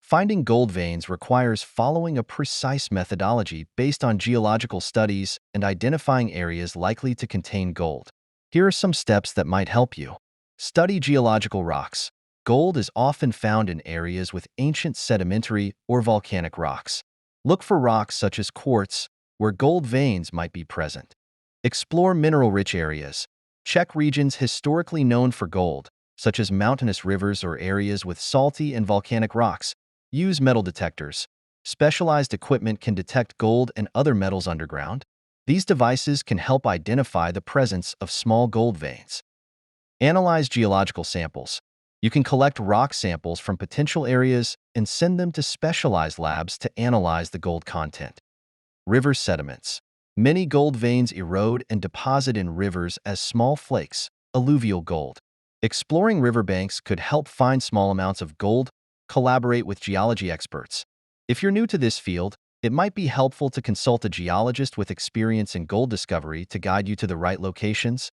Finding gold veins requires following a precise methodology based on geological studies and identifying areas likely to contain gold. Here are some steps that might help you. Study geological rocks. Gold is often found in areas with ancient sedimentary or volcanic rocks. Look for rocks such as quartz, where gold veins might be present. Explore mineral-rich areas. Check regions historically known for gold, such as mountainous rivers or areas with salty and volcanic rocks. Use metal detectors. Specialized equipment can detect gold and other metals underground. These devices can help identify the presence of small gold veins. Analyze geological samples. You can collect rock samples from potential areas and send them to specialized labs to analyze the gold content. River sediments. Many gold veins erode and deposit in rivers as small flakes, alluvial gold. Exploring riverbanks could help find small amounts of gold. Collaborate with geology experts. If you're new to this field, it might be helpful to consult a geologist with experience in gold discovery to guide you to the right locations.